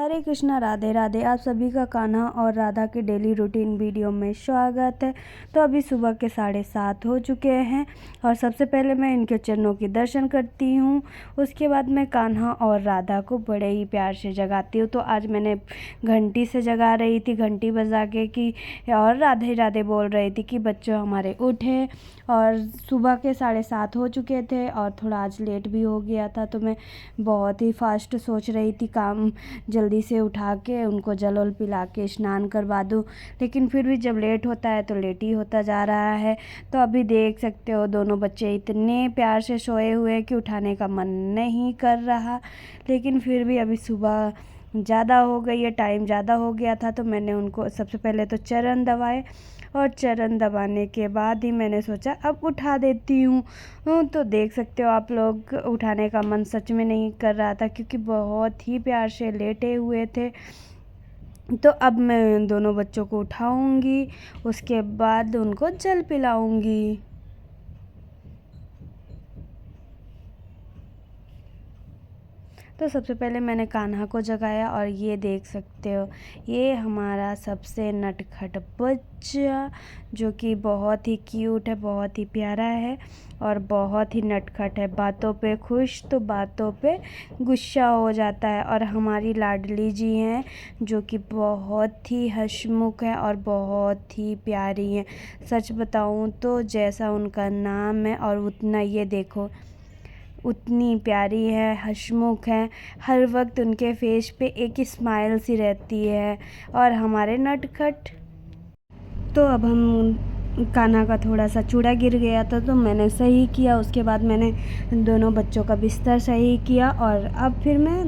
हरे कृष्णा, राधे राधे। आप सभी का कान्हा और राधा के डेली रूटीन वीडियो में स्वागत है। तो अभी सुबह के 7:30 हो चुके हैं और सबसे पहले मैं इनके चरणों की दर्शन करती हूँ। उसके बाद मैं कान्हा और राधा को बड़े ही प्यार से जगाती हूँ। तो आज मैंने घंटी से जगा रही थी, घंटी बजा के कि और राधे राधे बोल रही थी कि बच्चों हमारे उठे। और सुबह के 7:30 हो चुके थे और थोड़ा आज लेट भी हो गया था, तो मैं बहुत ही फास्ट सोच रही थी काम जल्दी से उठा के उनको जल वल पिला के स्नान करवा दूँ, लेकिन फिर भी जब लेट होता है तो लेट ही होता जा रहा है। तो अभी देख सकते हो दोनों बच्चे इतने प्यार से सोए हुए हैं कि उठाने का मन नहीं कर रहा, लेकिन फिर भी अभी सुबह ज़्यादा हो गई है, टाइम ज़्यादा हो गया था, तो मैंने उनको सबसे पहले तो चरण दबाए और चरण दबाने के बाद ही मैंने सोचा अब उठा देती हूँ। तो देख सकते हो आप लोग, उठाने का मन सच में नहीं कर रहा था क्योंकि बहुत ही प्यार से लेटे हुए थे। तो अब मैं दोनों बच्चों को उठाऊंगी, उसके बाद उनको जल पिलाऊंगी। तो सबसे पहले मैंने कान्हा को जगाया और ये देख सकते हो ये हमारा सबसे नटखट बच्चा, जो कि बहुत ही क्यूट है, बहुत ही प्यारा है और बहुत ही नटखट है। बातों पे खुश तो बातों पे गुस्सा हो जाता है। और हमारी लाडली जी हैं जो कि बहुत ही हंसमुख है और बहुत ही प्यारी हैं। सच बताऊं तो जैसा उनका नाम है और उतना ये देखो उतनी प्यारी है, हंसमुख है। हर वक्त उनके फेस पे एक स्माइल सी रहती है। और हमारे नटखट, तो अब हम कान्हा का थोड़ा सा चूड़ा गिर गया था तो मैंने सही किया। उसके बाद मैंने दोनों बच्चों का बिस्तर सही किया और अब फिर मैं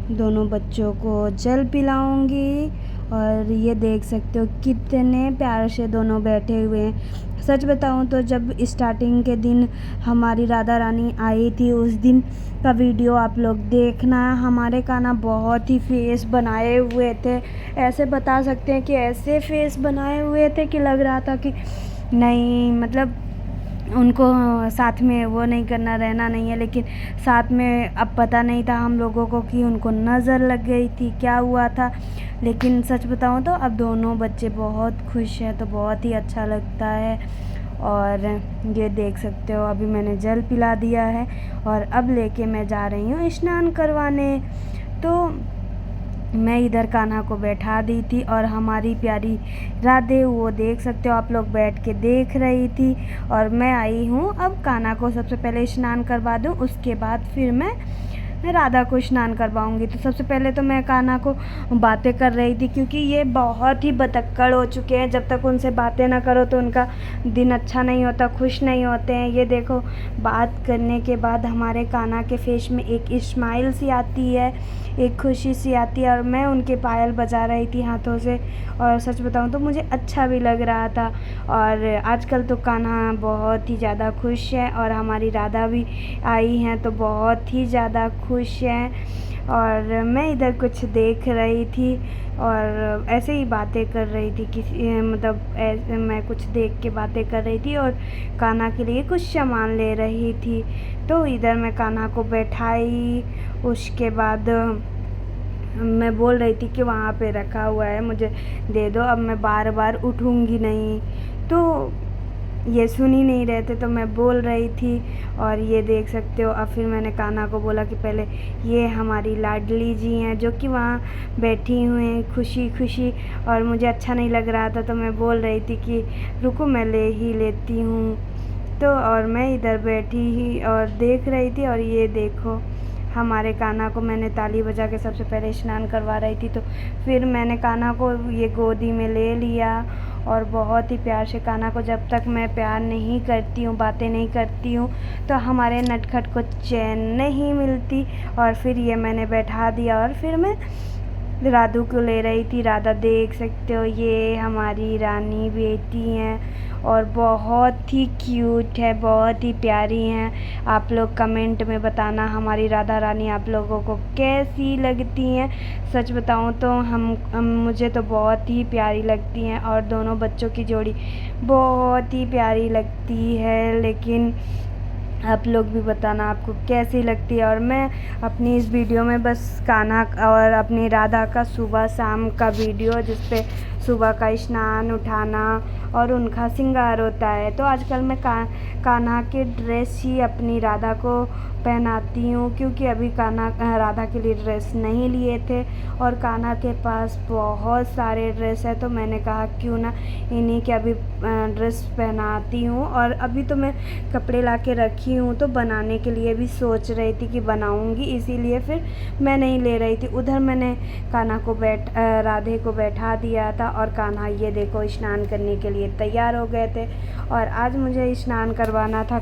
दोनों बच्चों को जल पिलाऊंगी। और ये देख सकते हो कितने प्यार से दोनों बैठे हुए हैं। सच बताऊं तो जब स्टार्टिंग के दिन हमारी राधा रानी आई थी उस दिन का वीडियो आप लोग देखना। हमारे कान्हा बहुत ही फेस बनाए हुए थे, ऐसे बता सकते हैं कि ऐसे फेस बनाए हुए थे कि लग रहा था कि नहीं, मतलब उनको साथ में वो नहीं करना, रहना नहीं है। लेकिन साथ में अब पता नहीं था हम लोगों को कि उनको नज़र लग गई थी, क्या हुआ था। लेकिन सच बताऊं तो अब दोनों बच्चे बहुत खुश हैं, तो बहुत ही अच्छा लगता है। और ये देख सकते हो अभी मैंने जल पिला दिया है और अब लेके मैं जा रही हूँ स्नान करवाने। तो मैं इधर कान्हा को बैठा दी थी और हमारी प्यारी राधे वो देख सकते हो आप लोग बैठ के देख रही थी। और मैं आई हूँ अब कान्हा को सबसे पहले स्नान करवा दूँ, उसके बाद फिर मैं राधा को स्नान करवाऊंगी। तो सबसे पहले तो मैं कान्हा को बातें कर रही थी क्योंकि ये बहुत ही बतक्कड़ हो चुके हैं। जब तक उनसे बातें ना करो तो उनका दिन अच्छा नहीं होता, खुश नहीं होते हैं। ये देखो बात करने के बाद हमारे कान्हा के फेस में एक स्माइल सी आती है, एक खुशी सी आती है। और मैं उनके पायल बजा रही थी हाथों से और सच बताऊं तो मुझे अच्छा भी लग रहा था। और आजकल तो कान्हा बहुत ही ज़्यादा खुश है और हमारी राधा भी आई हैं तो बहुत ही ज़्यादा खुश हैं। और मैं इधर कुछ देख रही थी और ऐसे ही बातें कर रही थी, किसी मतलब ऐसे मैं कुछ देख के बातें कर रही थी और कान्हा के लिए कुछ सामान ले रही थी। तो इधर मैं कान्हा को बैठाई, उसके बाद मैं बोल रही थी कि वहाँ पे रखा हुआ है, मुझे दे दो, अब मैं बार बार उठूँगी नहीं। तो ये सुन ही नहीं रहे थे तो मैं बोल रही थी। और ये देख सकते हो अब फिर मैंने कान्हा को बोला कि पहले ये हमारी लाडली जी हैं जो कि वहाँ बैठी हुई हैं खुशी खुशी, और मुझे अच्छा नहीं लग रहा था तो मैं बोल रही थी कि रुको मैं ले ही लेती हूँ। तो और मैं इधर बैठी ही और देख रही थी। और ये देखो हमारे कान्हा को मैंने ताली बजा के सबसे पहले स्नान करवा रही थी। तो फिर मैंने कान्हा को ये गोदी में ले लिया और बहुत ही प्यार से कान्हा को, जब तक मैं प्यार नहीं करती हूँ, बातें नहीं करती हूँ, तो हमारे नटखट को चैन नहीं मिलती। और फिर ये मैंने बैठा दिया और फिर मैं राधू को ले रही थी। राधा देख सकते हो ये हमारी रानी बेटी हैं और बहुत ही क्यूट है, बहुत ही प्यारी हैं। आप लोग कमेंट में बताना हमारी राधा रानी आप लोगों को कैसी लगती हैं। सच बताऊं तो हम मुझे तो बहुत ही प्यारी लगती हैं और दोनों बच्चों की जोड़ी बहुत ही प्यारी लगती है। लेकिन आप लोग भी बताना आपको कैसी लगती है। और मैं अपनी इस वीडियो में बस कान्हा और अपनी राधा का सुबह शाम का वीडियो, जिस पे सुबह का स्नान उठाना और उनका श्रृंगार होता है। तो आजकल मैं कान्हा के ड्रेस ही अपनी राधा को पहनाती हूँ, क्योंकि अभी कान्हा राधा के लिए ड्रेस नहीं लिए थे और कान्हा के पास बहुत सारे ड्रेस है। तो मैंने कहा क्यों ना इन्हीं के अभी ड्रेस पहनाती हूँ। और अभी तो मैं कपड़े ला के रखी हूँ, तो बनाने के लिए भी सोच रही थी कि बनाऊँगी, इसीलिए फिर मैं नहीं ले रही थी। उधर मैंने कान्हा को राधे को बैठा दिया था और कान्हा ये देखो स्नान करने के लिए तैयार हो गए थे। और आज मुझे स्नान करवाना था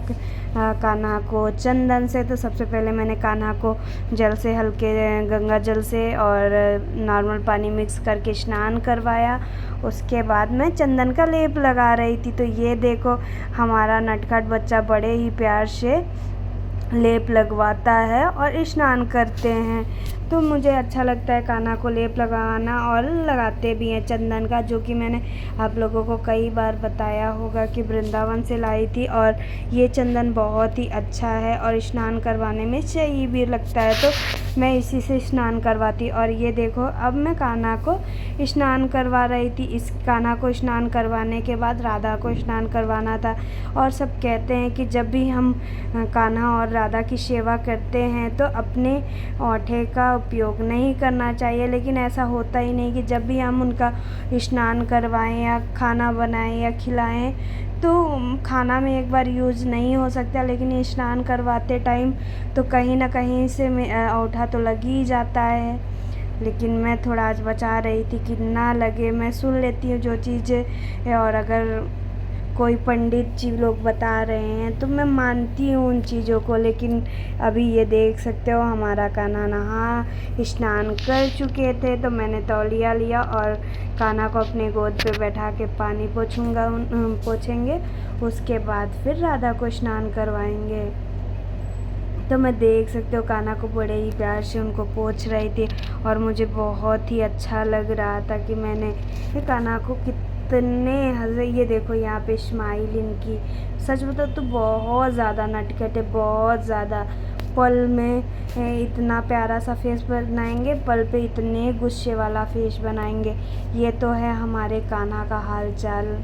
कान्हा को चंदन से। तो सबसे पहले मैंने कान्हा को जल से, हल्के गंगा जल से और नॉर्मल पानी मिक्स करके स्नान करवाया। उसके बाद मैं चंदन का लेप लगा रही थी। तो ये देखो हमारा नटखट बच्चा बड़े ही प्यार से लेप लगवाता है और स्नान करते हैं। तो मुझे अच्छा लगता है कान्हा को लेप लगाना, और लगाते भी हैं चंदन का, जो कि मैंने आप लोगों को कई बार बताया होगा कि वृंदावन से लाई थी। और ये चंदन बहुत ही अच्छा है और स्नान करवाने में सही भी लगता है, तो मैं इसी से स्नान करवाती। और ये देखो अब मैं कान्हा को स्नान करवा रही थी। इस कान्हा को स्नान करवाने के बाद राधा को स्नान करवाना था। और सब कहते हैं कि जब भी हम कान्हा और राधा की सेवा करते हैं तो अपने औंठे का उपयोग नहीं करना चाहिए, लेकिन ऐसा होता ही नहीं कि जब भी हम उनका स्नान करवाएं या खाना बनाएं या खिलाएं, तो खाना में एक बार यूज़ नहीं हो सकता, लेकिन स्नान करवाते टाइम तो कहीं ना कहीं से औंठा तो लग ही जाता है। लेकिन मैं थोड़ा आज बचा रही थी कि ना लगे। मैं सुन लेती हूँ जो चीज़ें, और अगर कोई पंडित जी लोग बता रहे हैं तो मैं मानती हूँ उन चीज़ों को। लेकिन अभी ये देख सकते हो हमारा कान्हा नहा स्नान कर चुके थे, तो मैंने तौलिया लिया और कान्हा को अपने गोद पे बैठा के पानी पोंछेंगे। उसके बाद फिर राधा को स्नान करवाएंगे। तो मैं देख सकते हो कान्हा को बड़े ही प्यार से उनको पोंछ रही थी, और मुझे बहुत ही अच्छा लग रहा था कि मैंने कान्हा को कितने हंसे। ये देखो यहाँ पे स्माइल इनकी, सच बताओ तो बहुत ज़्यादा नटखट है, बहुत ज़्यादा। पल में इतना प्यारा सा फेस बनाएंगे, पल पे इतने गुस्से वाला फेस बनाएंगे। ये तो है हमारे कान्हा का हाल चाल।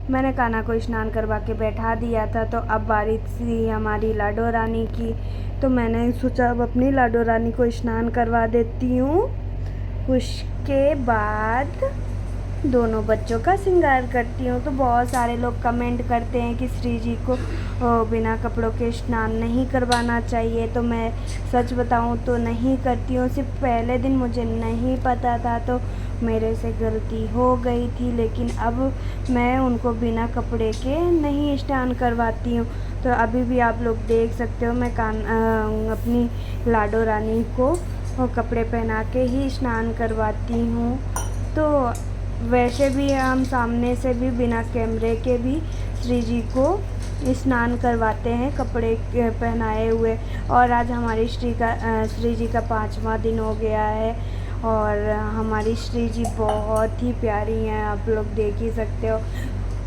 मैंने कान्हा को स्नान करवा के बैठा दिया था। तो अब बारी थी हमारी लाडो रानी की। तो मैंने सोचा अब अपनी लाडो रानी को स्नान करवा देती हूँ। उसके बाद दोनों बच्चों का श्रृंगार करती हूँ। तो बहुत सारे लोग कमेंट करते हैं कि श्री जी को बिना कपड़ों के स्नान नहीं करवाना चाहिए। तो मैं सच बताऊँ तो नहीं करती हूँ। सिर्फ पहले दिन मुझे नहीं पता था, तो मेरे से गलती हो गई थी, लेकिन अब मैं उनको बिना कपड़े के नहीं स्नान करवाती हूँ। तो अभी भी आप लोग देख सकते हो मैं अपनी लाडो रानी को कपड़े पहना के ही स्नान करवाती हूँ। तो वैसे भी हम सामने से भी बिना कैमरे के भी श्री जी को स्नान करवाते हैं कपड़े पहनाए हुए। और आज हमारी श्री जी का 5वां दिन हो गया है, और हमारी श्री जी बहुत ही प्यारी हैं, आप लोग देख ही सकते हो।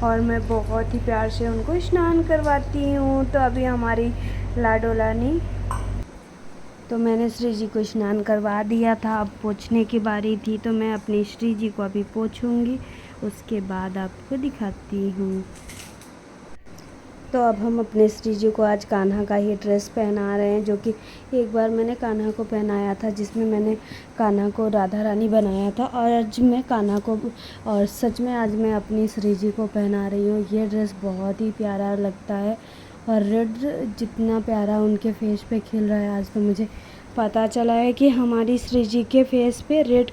और मैं बहुत ही प्यार से उनको स्नान करवाती हूँ। तो अभी हमारी लाडो रानी, तो मैंने श्री जी को स्नान करवा दिया था। अब पोंछने की बारी थी, तो मैं अपनी श्री जी को अभी पोंछूंगी, उसके बाद आपको दिखाती हूँ। तो अब हम अपने श्री जी को आज कान्हा का ही ड्रेस पहना रहे हैं, जो कि एक बार मैंने कान्हा को पहनाया था, जिसमें मैंने कान्हा को राधा रानी बनाया था। और आज मैं कान्हा को, और सच में आज मैं अपनी श्री जी को पहना रही हूँ। ये ड्रेस बहुत ही प्यारा लगता है और रेड जितना प्यारा उनके फेस पे खिल रहा है, आज तो मुझे पता चला है कि हमारी श्री जी के फेस पे रेड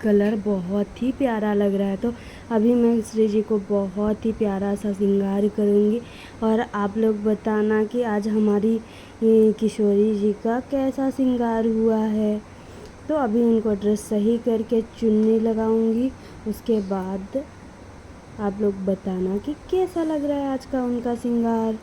कलर बहुत ही प्यारा लग रहा है। तो अभी मैं श्री जी को बहुत ही प्यारा सा श्रृंगार करूँगी और आप लोग बताना कि आज हमारी किशोरी जी का कैसा श्रृंगार हुआ है। तो अभी उनको ड्रेस सही करके चुन्नी लगाऊंगी, उसके बाद आप लोग बताना कि कैसा लग रहा है आज का उनका श्रृंगार।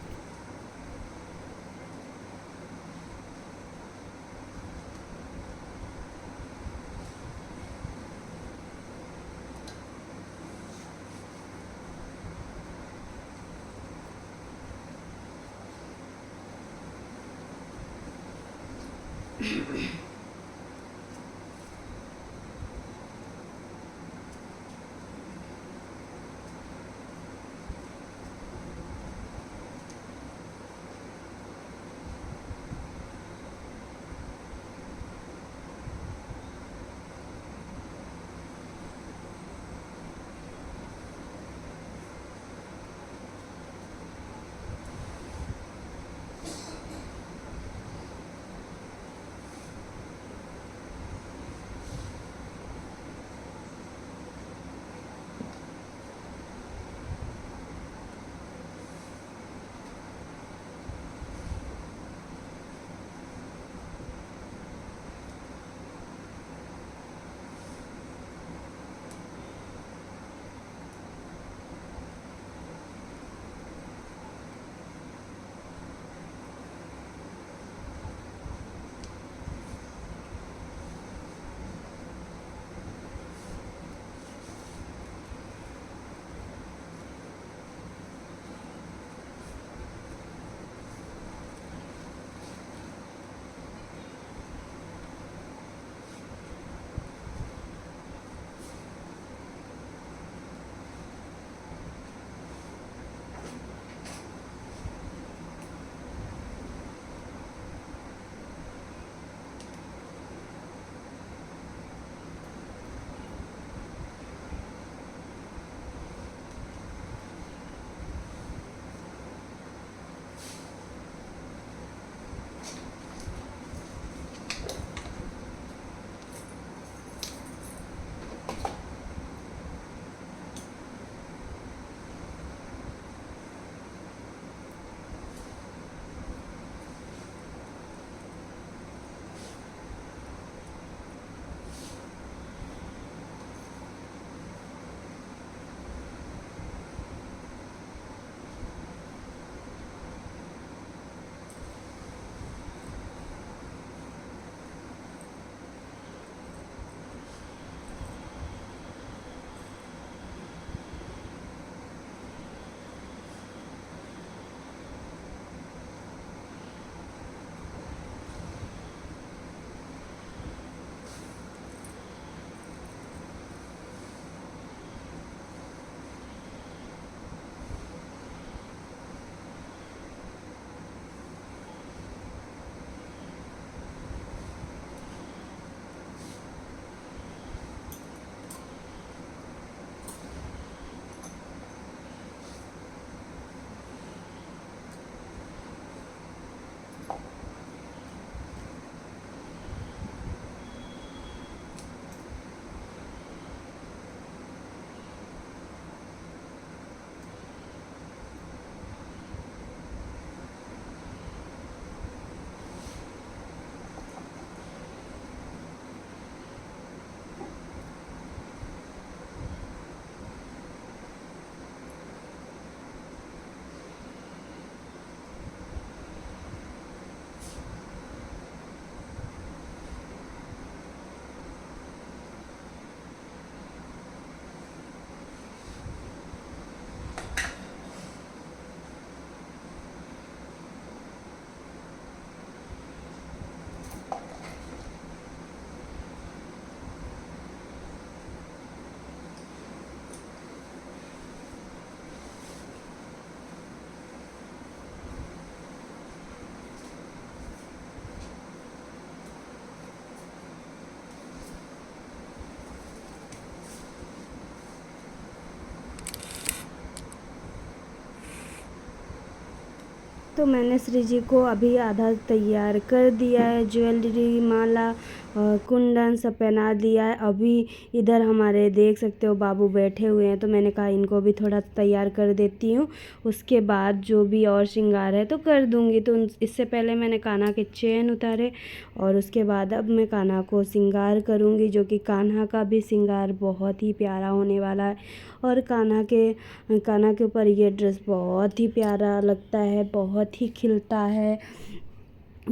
तो मैंने श्री जी को अभी आधा तैयार कर दिया है, ज्वेलरी, माला और कुंदन सब पहना दिया है। अभी इधर हमारे देख सकते हो बाबू बैठे हुए हैं, तो मैंने कहा इनको भी थोड़ा तैयार कर देती हूँ, उसके बाद जो भी और श्रृंगार है तो कर दूँगी। तो इससे पहले मैंने कान्हा के चेन उतारे और उसके बाद अब मैं कान्हा को श्रृंगार करूँगी, जो कि कान्हा का भी श्रृंगार बहुत ही प्यारा होने वाला है। और कान्हा के ऊपर ये ड्रेस बहुत ही प्यारा लगता है, बहुत ही खिलता है।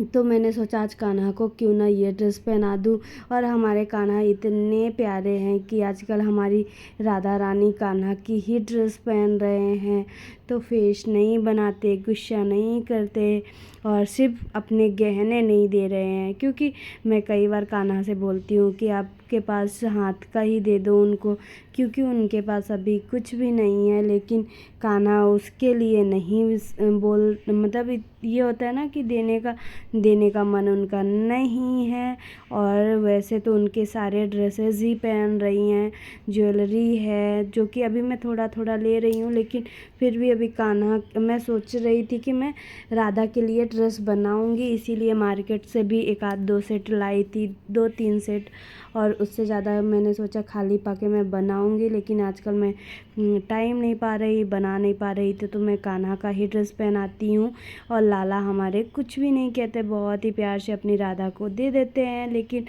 तो मैंने सोचा आज कान्हा को क्यों ना ये ड्रेस पहना दूँ। और हमारे कान्हा इतने प्यारे हैं कि आजकल हमारी राधा रानी कान्हा की ही ड्रेस पहन रहे हैं। तो फेस नहीं बनाते, गुस्सा नहीं करते और सिर्फ अपने गहने नहीं दे रहे हैं। क्योंकि मैं कई बार कान्हा से बोलती हूँ कि आपके पास हाथ का ही दे दो उनको, क्योंकि उनके पास अभी कुछ भी नहीं है। लेकिन कान्हा उसके लिए नहीं मतलब ये होता है ना कि देने का मन उनका नहीं है। और वैसे तो उनके सारे ड्रेसेस ही पहन रही हैं, ज्वेलरी है जो कि अभी मैं थोड़ा थोड़ा ले रही हूँ। लेकिन फिर भी अभी कान्हा मैं सोच रही थी कि मैं राधा के लिए ड्रेस बनाऊँगी, इसीलिए मार्केट से भी एक आध दो सेट लाई थी, 2-3 सेट। और उससे ज़्यादा मैंने सोचा खाली पाके मैं बनाऊँगी, लेकिन आजकल मैं टाइम नहीं पा रही, बना नहीं पा रही थी। तो मैं कान्हा का ही ड्रेस पहनाती हूँ। और लाला हमारे कुछ भी नहीं कहते, बहुत ही प्यार से अपनी राधा को दे देते हैं, लेकिन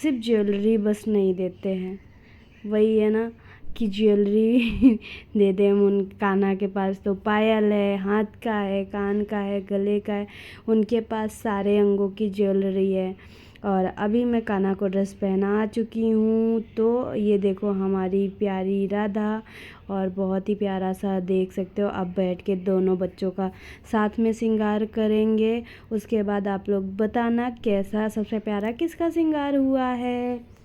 सिर्फ ज्वेलरी बस नहीं देते हैं। वही है ना कि ज्वेलरी दे दें उन कान्हा के पास तो पायल है, हाथ का है, कान का है, गले का है, उनके पास सारे अंगों की ज्वेलरी है। और अभी मैं कान्हा को ड्रेस पहना चुकी हूँ। तो ये देखो हमारी प्यारी राधा, और बहुत ही प्यारा सा देख सकते हो। अब बैठ के दोनों बच्चों का साथ में श्रृंगार करेंगे। उसके बाद आप लोग बताना कैसा सबसे प्यारा किसका श्रृंगार हुआ है।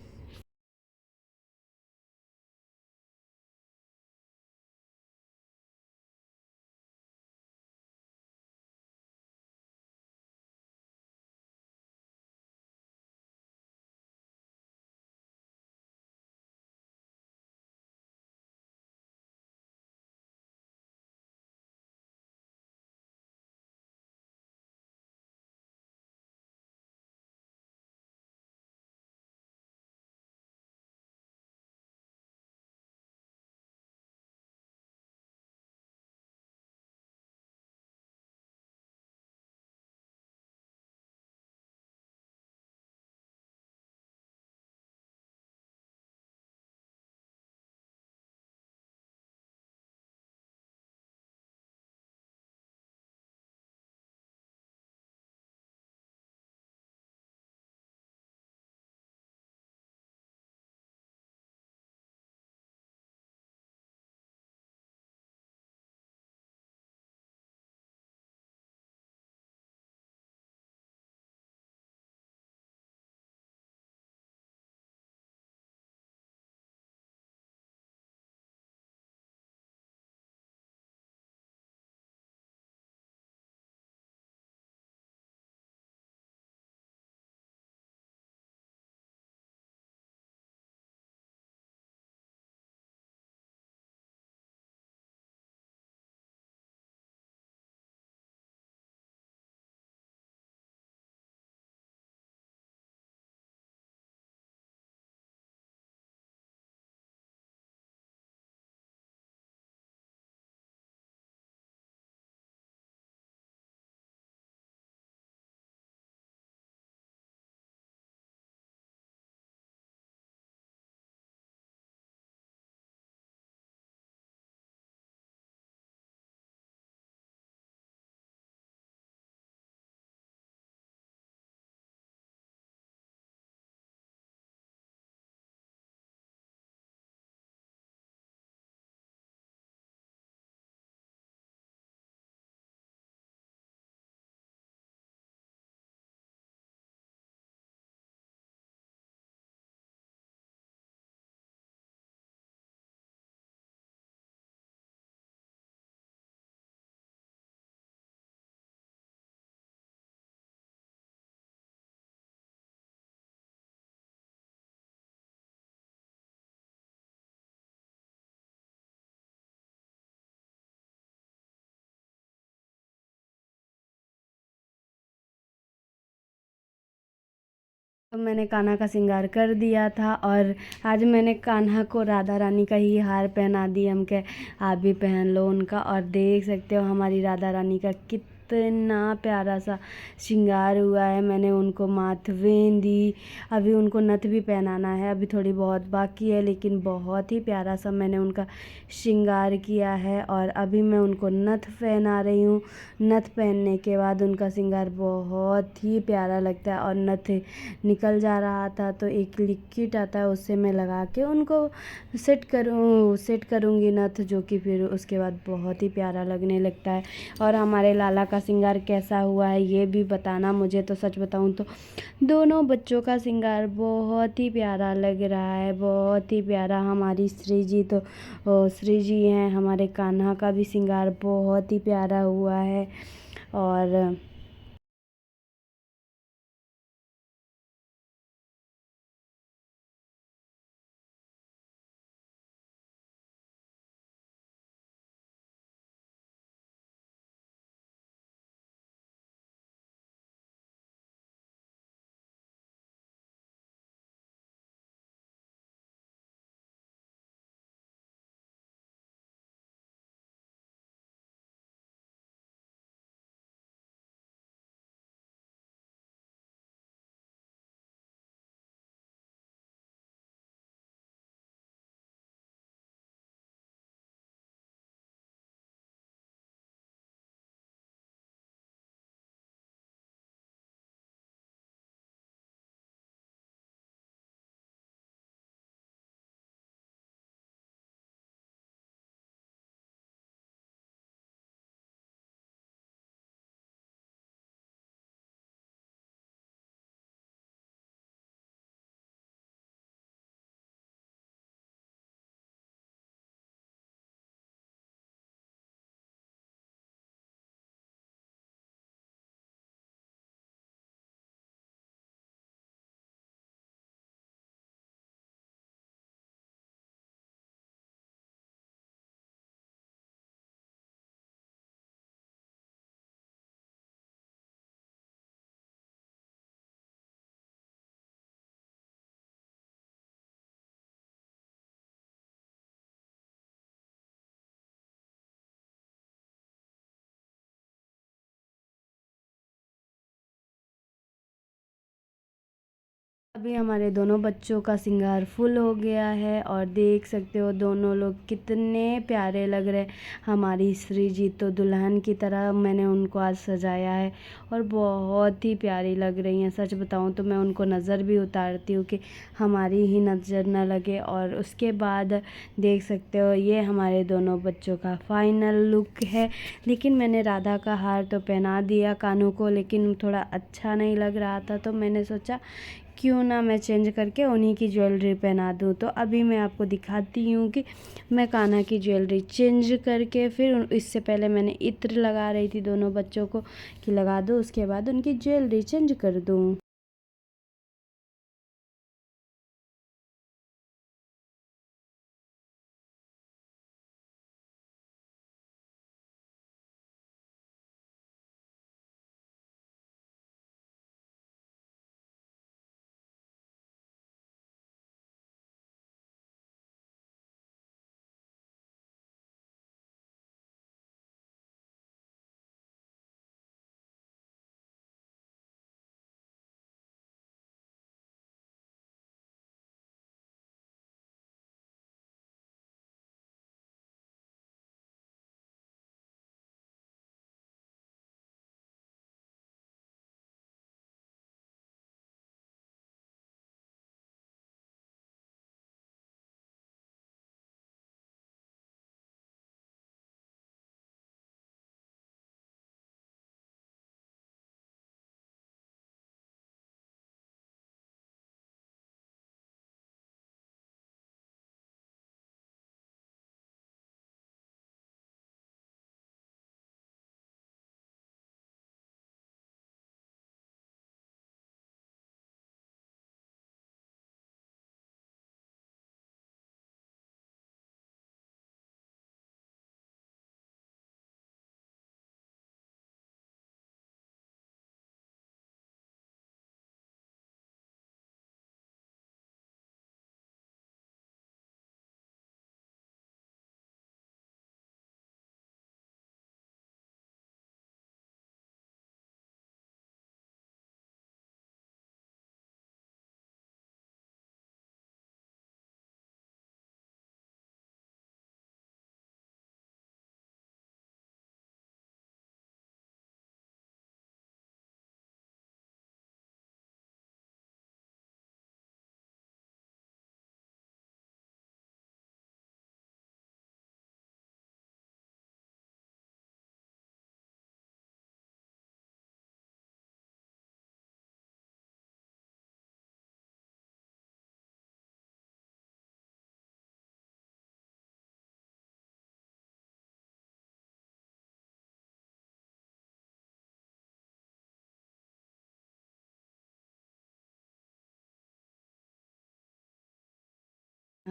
तो मैंने कान्हा का श्रृंगार कर दिया था और आज मैंने कान्हा को राधा रानी का ही हार पहना दिया। हम कहे आप भी पहन लो उनका। और देख सकते हो हमारी राधा रानी का कितना प्यारा सा श्रृंगार हुआ है। मैंने उनको माथवें दी, अभी उनको नथ भी पहनाना है, अभी थोड़ी बहुत बाकी है, लेकिन बहुत ही प्यारा सा मैंने उनका श्रृंगार किया है। और अभी मैं उनको नथ पहना रही हूँ। नथ पहनने के बाद उनका श्रृंगार बहुत ही प्यारा लगता है। और नथ निकल जा रहा था तो एक लिक्विड आता है, उससे मैं लगा के उनको सेट करूँगी नथ, जो कि फिर उसके बाद बहुत ही प्यारा लगने लगता है। और हमारे लाला का श्रृंगार कैसा हुआ है ये भी बताना मुझे। तो सच बताऊँ तो दोनों बच्चों का श्रृंगार बहुत ही प्यारा लग रहा है, बहुत ही प्यारा। हमारी श्री जी तो श्री जी हैं, हमारे कान्हा का भी श्रृंगार बहुत ही प्यारा हुआ है। और अभी हमारे दोनों बच्चों का श्रृंगार फुल हो गया है और देख सकते हो दोनों लोग कितने प्यारे लग रहे हैं। हमारी श्री जी तो दुल्हन की तरह मैंने उनको आज सजाया है और बहुत ही प्यारी लग रही हैं। सच बताऊं तो मैं उनको नज़र भी उतारती हूँ कि हमारी ही नज़र न लगे। और उसके बाद देख सकते हो ये हमारे दोनों बच्चों का फाइनल लुक है। लेकिन मैंने राधा का हार तो पहना दिया कान्हू को, लेकिन थोड़ा अच्छा नहीं लग रहा था, तो मैंने सोचा क्यों ना मैं चेंज करके उन्हीं की ज्वेलरी पहना दूँ। तो अभी मैं आपको दिखाती हूँ कि मैं कान्हा की ज्वेलरी चेंज करके फिर इससे पहले मैंने इत्र लगा रही थी दोनों बच्चों को कि लगा दूँ, उसके बाद उनकी ज्वेलरी चेंज कर दूँ।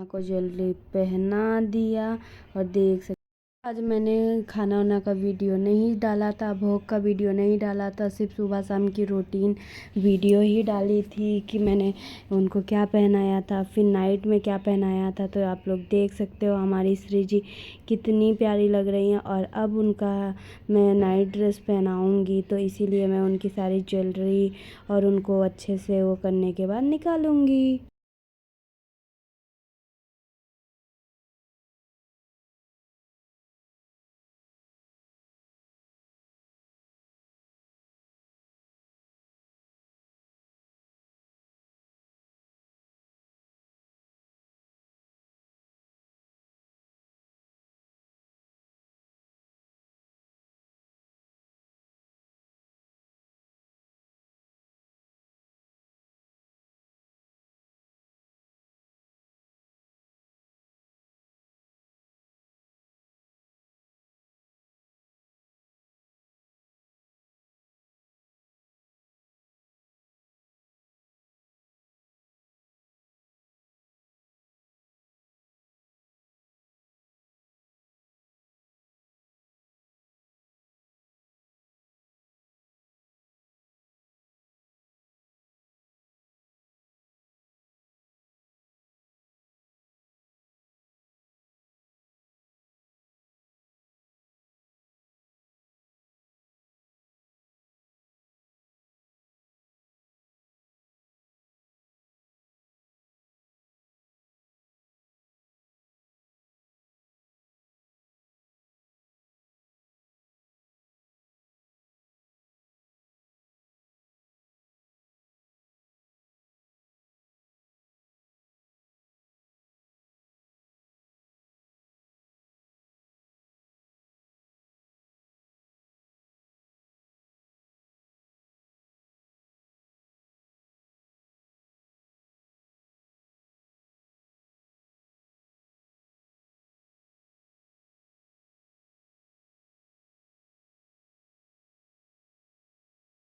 को ज्वेलरी पहना दिया। और देख सकते आज मैंने खाना वाना का वीडियो नहीं डाला था, भोग का वीडियो नहीं डाला था, सिर्फ सुबह शाम की रूटीन वीडियो ही डाली थी कि मैंने उनको क्या पहनाया था, फिर नाइट में क्या पहनाया था। तो आप लोग देख सकते हो हमारी श्री जी कितनी प्यारी लग रही हैं। और अब उनका मैं नाइट ड्रेस पहनाऊँगी, तो इसीलिए मैं उनकी सारी ज्वेलरी और उनको अच्छे से वो करने के बाद निकालूँगी।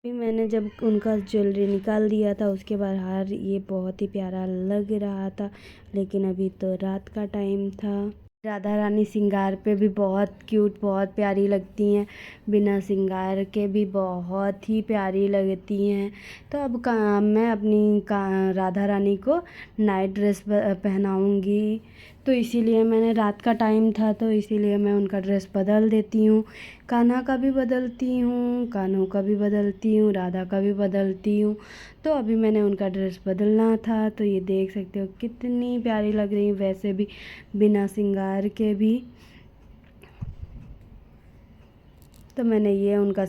फिर मैंने जब उनका ज्वेलरी निकाल दिया था, उसके बाद हार ये बहुत ही प्यारा लग रहा था। लेकिन अभी तो रात का टाइम था। राधा रानी श्रृंगार पे भी बहुत क्यूट, बहुत प्यारी लगती हैं, बिना श्रृंगार के भी बहुत ही प्यारी लगती हैं। तो अब मैं अपनी राधा रानी को नाइट ड्रेस पहनाऊँगी। तो इसीलिए मैंने रात का टाइम था, तो इसीलिए मैं उनका ड्रेस बदल देती हूँ। कान्हा का भी बदलती हूँ, कान्हों का भी बदलती हूँ, राधा का भी बदलती हूँ। तो अभी मैंने उनका ड्रेस बदलना था, तो ये देख सकते हो कितनी प्यारी लग रही है वैसे भी बिना श्रृंगार के भी। तो मैंने ये उनका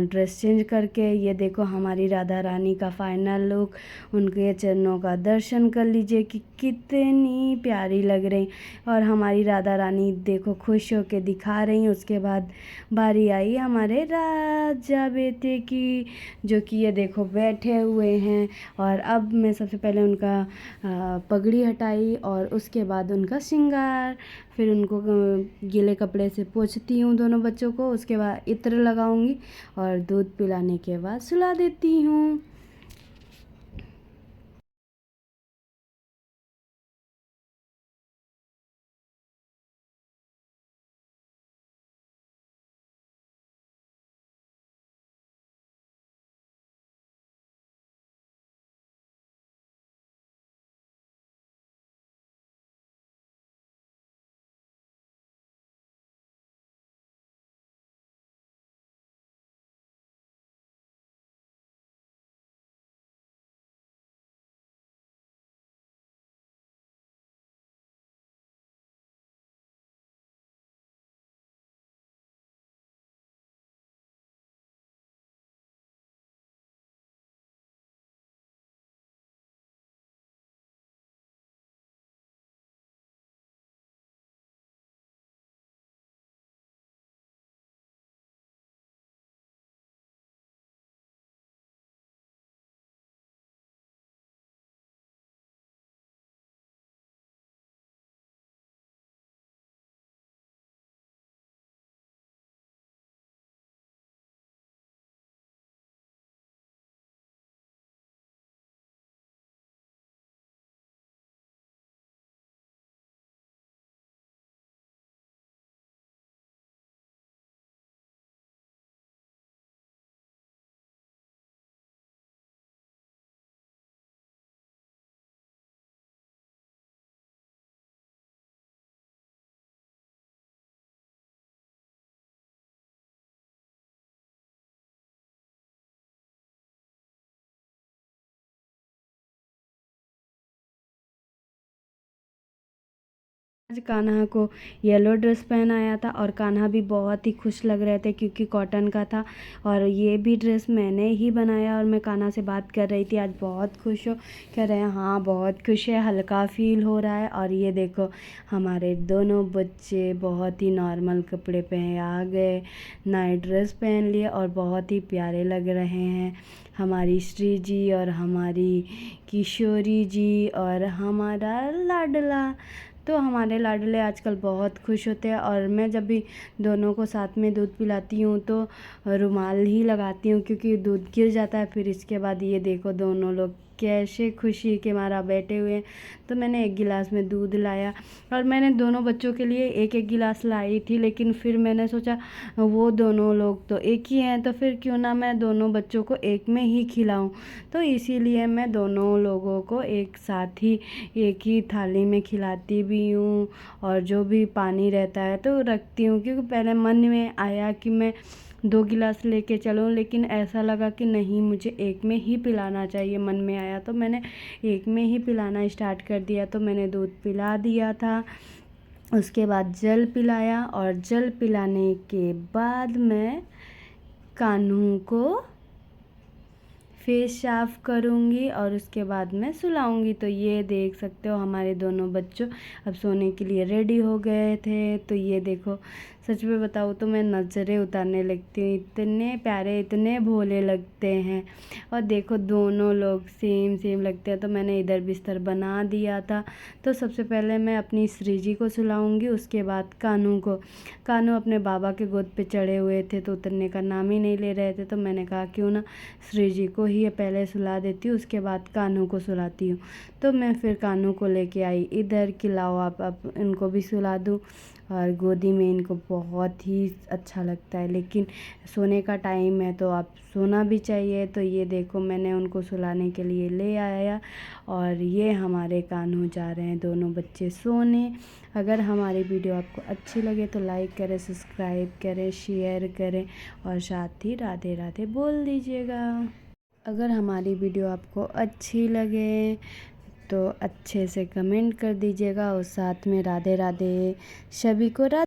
ड्रेस चेंज करके, ये देखो हमारी राधा रानी का फाइनल लुक। उनके चरणों का दर्शन कर लीजिए कि कितनी प्यारी लग रही। और हमारी राधा रानी देखो खुश होके दिखा रही। उसके बाद बारी आई हमारे राजा बेटे की, जो कि ये देखो बैठे हुए हैं। और अब मैं सबसे पहले उनका पगड़ी हटाई और उसके बाद उनका श्रृंगार, फिर उनको गीले कपड़े से पोंछती हूँ दोनों बच्चों को। उसके बाद इत्र लगाऊंगी और दूध पिलाने के बाद सुला देती हूँ। आज कान्हा को येलो ड्रेस पहनाया था और कान्हा भी बहुत ही खुश लग रहे थे क्योंकि कॉटन का था। और ये भी ड्रेस मैंने ही बनाया और मैं कान्हा से बात कर रही थी, आज बहुत खुश हो, कह रहे हैं हाँ बहुत खुश है, हल्का फील हो रहा है। और ये देखो हमारे दोनों बच्चे बहुत ही नॉर्मल कपड़े पहन आ गए, नाइट ड्रेस पहन लिए और बहुत ही प्यारे लग रहे हैं। हमारी श्री जी और हमारी किशोरी जी और हमारा लाडला, तो हमारे लाडले आजकल बहुत खुश होते हैं। और मैं जब भी दोनों को साथ में दूध पिलाती हूँ तो रुमाल ही लगाती हूँ क्योंकि दूध गिर जाता है। फिर इसके बाद ये देखो दोनों लोग कैसे खुशी के मारा बैठे हुए हैं। तो मैंने एक गिलास में दूध लाया और मैंने दोनों बच्चों के लिए एक एक गिलास लाई थी, लेकिन फिर मैंने सोचा वो दोनों लोग तो एक ही हैं तो फिर क्यों ना मैं दोनों बच्चों को एक में ही खिलाऊं। तो इसीलिए मैं दोनों लोगों को एक साथ ही एक ही थाली में खिलाती भी हूँ और जो भी पानी रहता है तो रखती हूँ, क्योंकि पहले मन में आया कि मैं 2 गिलास लेके चलूँ, लेकिन ऐसा लगा कि नहीं मुझे एक में ही पिलाना चाहिए। मन में आया तो मैंने एक में ही पिलाना स्टार्ट कर दिया। तो मैंने दूध पिला दिया था, उसके बाद जल पिलाया और जल पिलाने के बाद मैं कान्हू को फेस साफ करूँगी और उसके बाद मैं सुलाऊँगी। तो ये देख सकते हो हमारे दोनों बच्चों अब सोने के लिए रेडी हो गए थे। तो ये देखो सच में बताऊँ तो मैं नज़रें उतारने लगती हूँ, इतने प्यारे इतने भोले लगते हैं। और देखो दोनों लोग सेम सेम लगते हैं। तो मैंने इधर बिस्तर बना दिया था। तो सबसे पहले मैं अपनी श्री जी को सुलाऊँगी, उसके बाद कान्हू को। कान्हू अपने बाबा के गोद पे चढ़े हुए थे तो उतरने का नाम ही नहीं ले रहे थे। तो मैंने कहा क्यों ना श्री जी को ही पहले सुला देती हूँ, उसके बाद कान्हू को सुलाती हूँ। तो मैं फिर कान्हू को लेके आई इधर कि लाओ आप इनको भी सुला दूँ। और गोदी में इनको बहुत ही अच्छा लगता है, लेकिन सोने का टाइम है तो आप सोना भी चाहिए। तो ये देखो मैंने उनको सुलाने के लिए ले आया और ये हमारे कान्हू जा रहे हैं दोनों बच्चे सोने। अगर हमारी वीडियो आपको अच्छी लगे तो लाइक करें, सब्सक्राइब करें, शेयर करें और साथ ही राधे राधे बोल दीजिएगा। अगर हमारी वीडियो आपको अच्छी लगे तो अच्छे से कमेंट कर दीजिएगा और साथ में राधे राधे सभी को राधे।